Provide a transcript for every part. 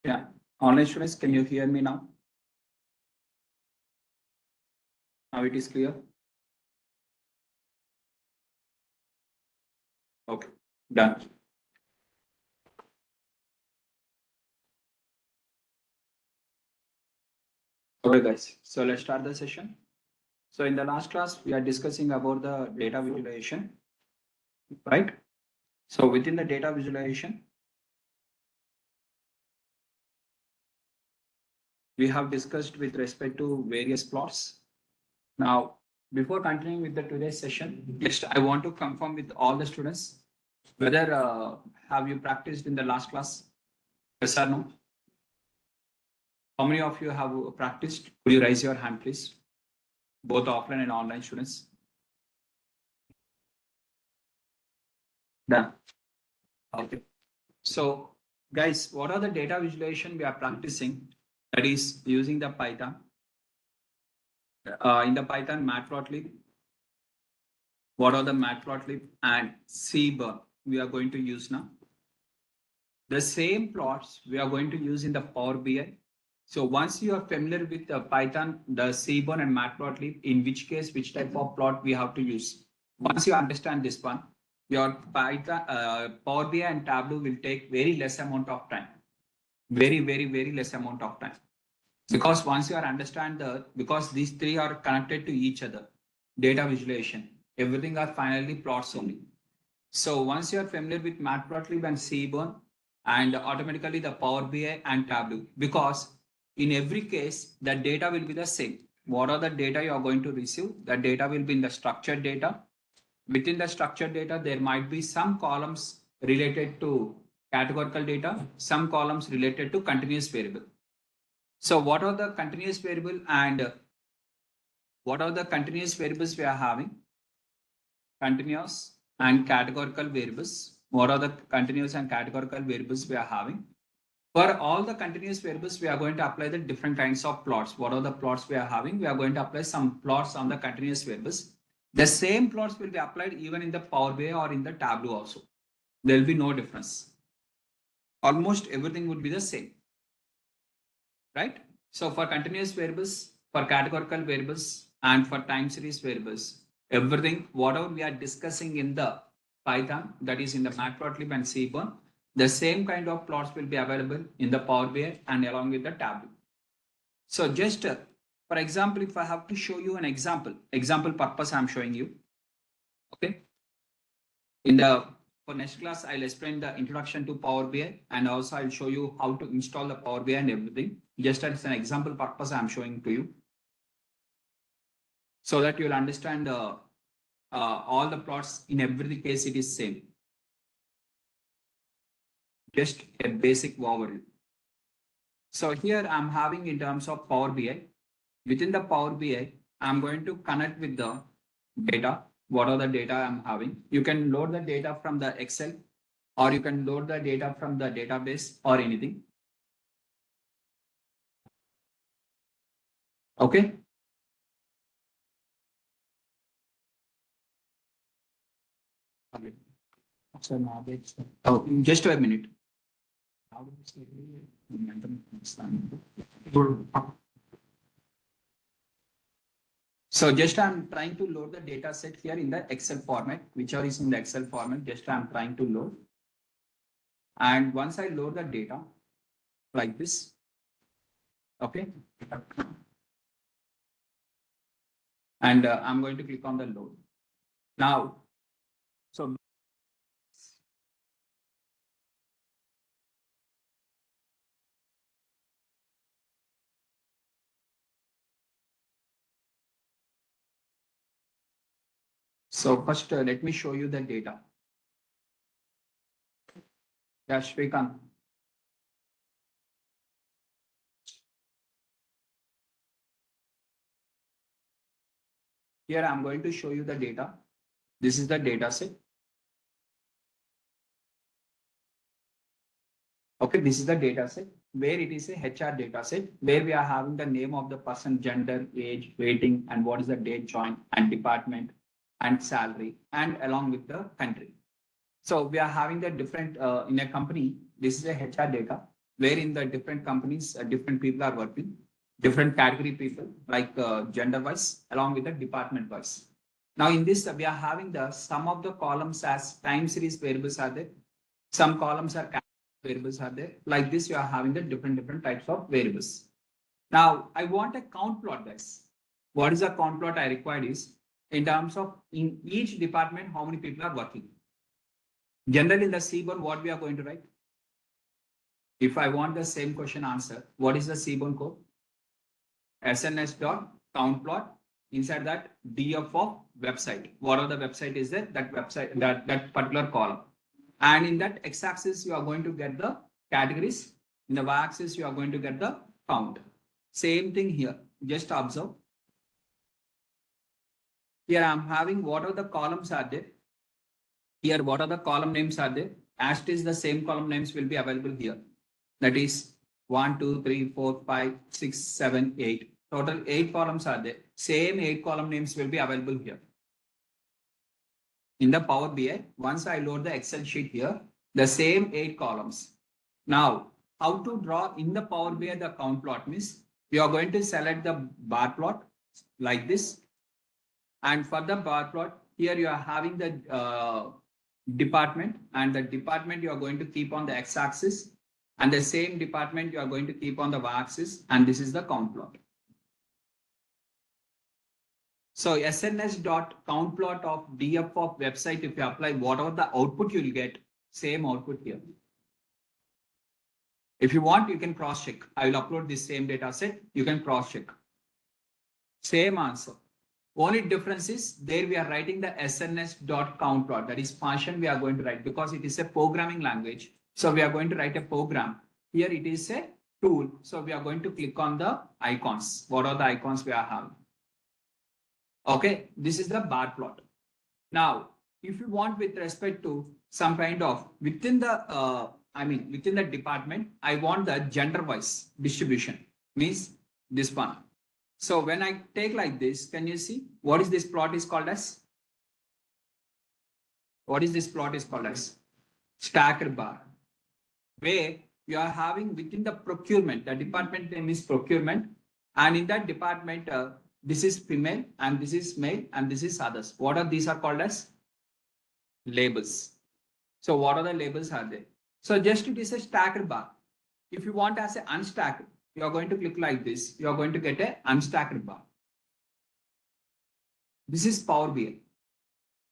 Yeah. Online students, can you hear me now? Now it is clear. Okay, done. Okay, guys. So let's start the session. So in the last class, we are discussing about the data visualization, right? So within the data visualization, we have discussed with respect to various plots. Now, before continuing with the today's session, just I want to confirm with all the students whether have you practiced in the last class? Yes or no? How many of you have practiced? Could you raise your hand, please? Both offline and online students. Done. Okay. So, guys, what are the data visualization we are practicing? That is using the Python. In the Python Matplotlib, what are the Matplotlib and Seaborn we are going to use now? The same plots we are going to use in the Power BI. So once you are familiar with the Python, the Seaborn and Matplotlib, in which case, which type of plot we have to use. Once you understand this one, your Python, Power BI and Tableau will take very less amount of time. Very less amount of time. Because once you are understand because these three are connected to each other, data visualization, everything are finally plots only. So once you are familiar with Matplotlib and Seaborn, and automatically the Power BI and Tableau, because in every case, the data will be the same. What are the data you are going to receive? The data will be in the structured data. Within the structured data, there might be some columns related to categorical data, some columns related to continuous variable. So what are the continuous variable and what are the continuous variables we are having? Continuous and categorical variables. What are the continuous and categorical variables we are having? For all the continuous variables, we are going to apply the different kinds of plots. What are the plots we are having? We are going to apply some plots on the continuous variables. The same plots will be applied even in the Power BI or in the Tableau also. There will be no difference. Almost everything would be the same, right? So for continuous variables, for categorical variables, and for time series variables, everything, whatever we are discussing in the Python, that is in the Matplotlib and Seaborn, the same kind of plots will be available in the Power BI and along with the Tableau. So just for example, if I have to show you an example purpose I'm showing you. Okay. In the for next class, I'll explain the introduction to Power BI and also I'll show you how to install the Power BI and everything. Just as an example purpose, I'm showing to you so that you'll understand all the plots in every case it is same. Just a basic overview. So here I'm having in terms of Power BI. Within the Power BI, I'm going to connect with the data. What are the data I'm having? You can load the data from the Excel or you can load the data from the database or anything. Okay. Oh, just a minute. So just I'm trying to load the data set here in the Excel format, whichever is in the Excel format, just I'm trying to load. And once I load the data like this, okay. And I'm going to click on the load. Now, so first let me show you the data. Yeah, Shrikant. Here I'm going to show you the data. This is the data set. Okay, this is the data set where it is a HR data set where we are having the name of the person, gender, age, rating, and what is the date joined and department and salary and along with the country. So we are having the different in a company. This is a HR data. where in the different companies, different people are working, different category people, like gender wise, along with the department wise. Now in this, we are having the some of the columns as time series variables are there. Some columns are variables are there. Like this, you are having the different types of variables. Now I want a count plot, guys. What is a count plot I required is in terms of in each department, how many people are working. Generally in the Seaborn, what we are going to write? If I want the same question answer, what is the Seaborn code? SNS dot count plot. Inside that df of website. What are the website is there? That website, that particular column. And in that x-axis, you are going to get the categories. In the y-axis, you are going to get the count. Same thing here. Just observe. Here I'm having what are the columns are there. Here, what are the column names are there? As it is, the same column names will be available here. That is 1, 2, 3, 4, 5, 6, 7, 8. Total 8 columns are there. Same 8 column names will be available here. In the Power BI, once I load the Excel sheet here, the same 8 columns. Now, how to draw in the Power BI the count plot means you are going to select the bar plot like this. And for the bar plot, here you are having the department, and the department you are going to keep on the x-axis, and the same department you are going to keep on the y-axis, and this is the count plot. So SNS dot count plot of df of website, if you apply whatever the output you will get, same output here. If you want, you can cross check. I will upload this same data set. You can cross check. Same answer. Only difference is there we are writing the SNS dot count plot. That is function we are going to write because it is a programming language. So we are going to write a program. Here it is a tool. So we are going to click on the icons. What are the icons we are having? Okay, this is the bar plot. Now, if you want with respect to some kind of within the, within the department, I want the gender wise distribution, means this one. So when I take like this, can you see what is this plot is called as? What is this plot is called as? Stacked bar, where you are having within the procurement, the department name is procurement, and in that department, this is female and this is male and this is others. What are these are called as? Labels. So what are the labels are there? So just it is a stacked bar. If you want as an unstacked, you are going to click like this. You are going to get a unstacked bar. This is Power BI,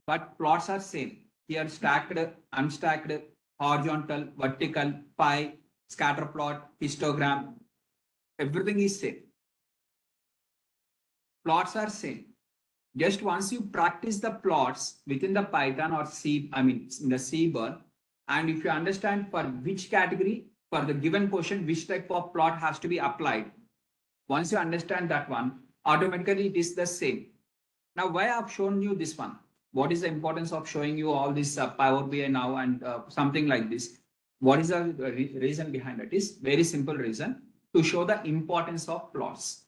but plots are same. Here stacked, unstacked, horizontal, vertical, pie, scatter plot, histogram, everything is same. Plots are same. Just once you practice the plots within the Python or C, in the Seaborn, and if you understand for which category, for the given question, which type of plot has to be applied. Once you understand that one, automatically it is the same. Now, why I've shown you this one? What is the importance of showing you all this Power BI now and something like this? What is the reason behind it? Is very simple reason to show the importance of plots.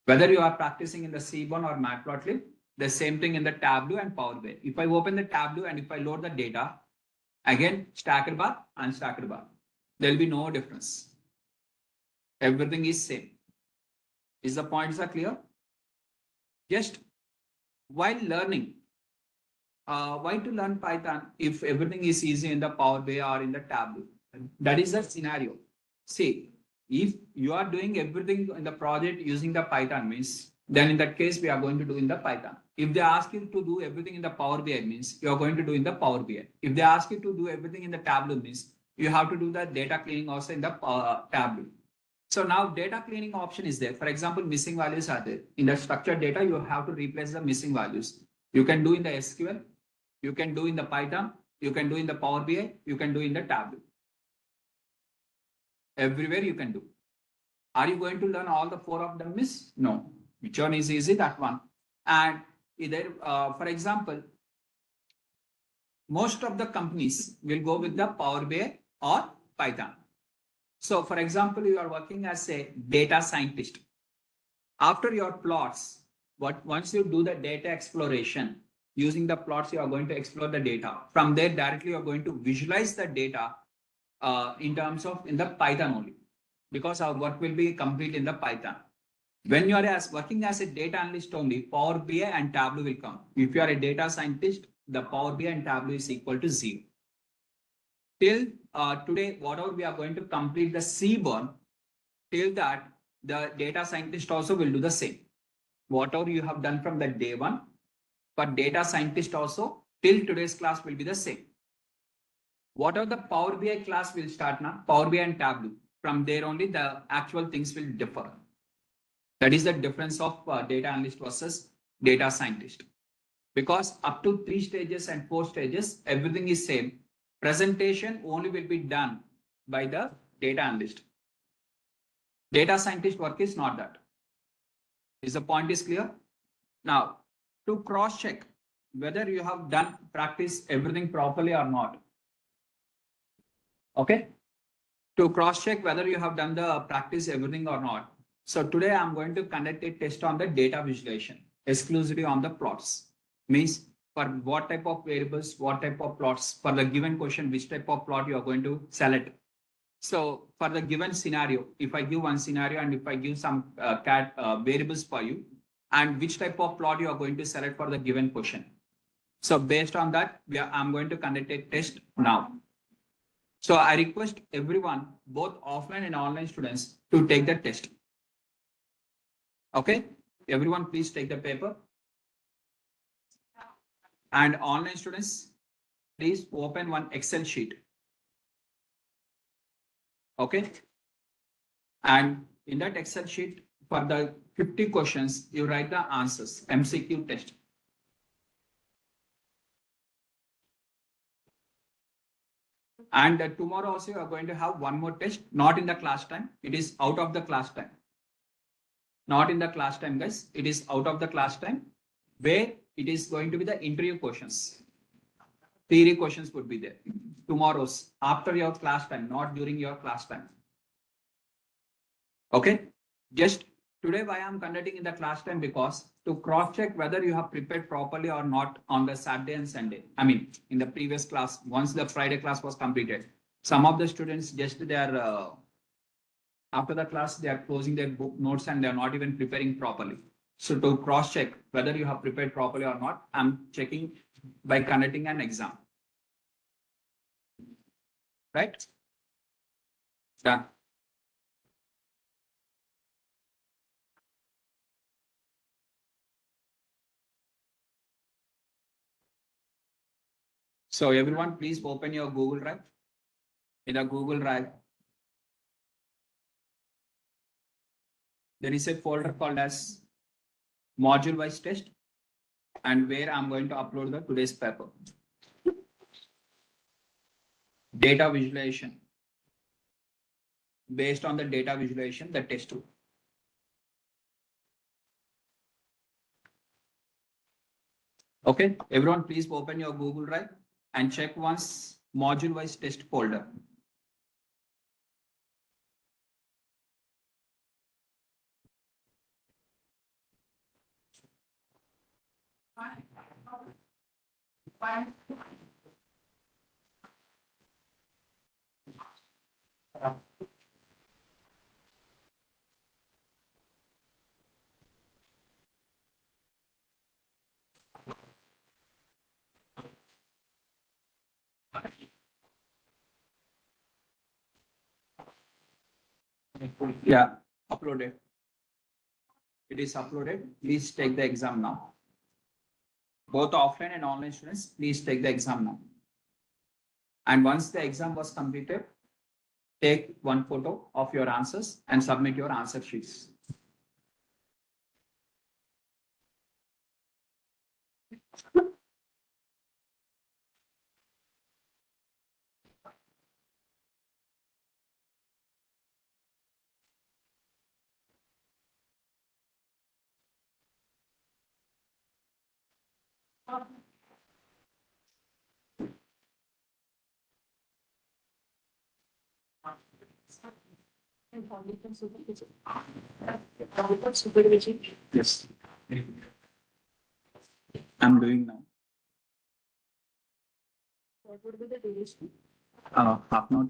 Whether you are practicing in the Seaborn or Matplotlib, the same thing in the Tableau and Power BI. If I open the Tableau and if I load the data, again, stacked bar, unstacked bar, there will be no difference. Everything is same. Is the points are clear? Just while learning, why to learn Python if everything is easy in the Power BI or in the Tableau? That is the scenario. See, if you are doing everything in the project using the Python means, then in that case, we are going to do in the Python. If they ask you to do everything in the Power BI means, you are going to do in the Power BI. If they ask you to do everything in the Tableau means, you have to do the data cleaning also in the Tableau. So now data cleaning option is there. For example, missing values are there. In the structured data, you have to replace the missing values. You can do in the SQL, you can do in the Python, you can do in the Power BI, you can do in the Tableau. Everywhere you can do. Are you going to learn all the 4 of them? Miss? No. Which one is easy? That one. And either, for example, most of the companies will go with the Power BI or Python. So, for example, you are working as a data scientist. After your plots, once you do the data exploration, using the plots, you are going to explore the data. From there, directly you are going to visualize the data in terms of in the Python only, because our work will be complete in the Python. When you are working as a data analyst only, Power BI and Tableau will come. If you are a data scientist, the Power BI and Tableau is equal to 0. Till today, whatever we are going to complete the Seaborn, till that, the data scientist also will do the same. Whatever you have done from the day one, for data scientist also, till today's class will be the same. Whatever the Power BI class will start now, Power BI and Tableau, from there only the actual things will differ. That is the difference of data analyst versus data scientist. Because up to 3 stages and 4 stages, everything is same. Presentation only will be done by the data analyst. Data scientist work is not that. Is the point is clear? Now, to cross check whether you have done practice everything properly or not. Okay. To cross check whether you have done the practice everything or not. So today I'm going to conduct a test on the data visualization, exclusively on the plots. Means for what type of variables, what type of plots, for the given question, which type of plot you are going to select. So for the given scenario, if I give one scenario and if I give some variables for you, and which type of plot you are going to select for the given question. So based on that, I'm going to conduct a test now. So I request everyone, both offline and online students, to take the test. Okay, everyone please take the paper. And online students, please open one Excel sheet. Okay. And in that Excel sheet, for the 50 questions, you write the answers, MCQ test. And tomorrow also you are going to have one more test, not in the class time. It is out of the class time. Not in the class time, guys. It is out of the class time, where it is going to be the interview questions. Theory questions would be there. Tomorrow's after your class time, not during your class time. Okay. Just today, why I'm conducting in the class time, because to cross check whether you have prepared properly or not on the Saturday and Sunday. I mean, in the previous class, once the Friday class was completed, some of the students just they are after the class, they are closing their book notes and they are not even preparing properly. So to cross check whether you have prepared properly or not, I'm checking by conducting an exam. Right? Done. So everyone, please open your Google Drive. In a Google Drive, there is a folder called as module wise test, and where I'm going to upload the today's paper. Data visualization. Based on the data visualization, the test. Okay, everyone please open your Google Drive and check once module wise test folder. Yeah, uploaded. It is uploaded. Please take the exam now. Both offline and online students, please take the exam now. And once the exam was completed, take one photo of your answers and submit your answer sheets. Yes. I'm doing now. What would be the duration? Half an hour.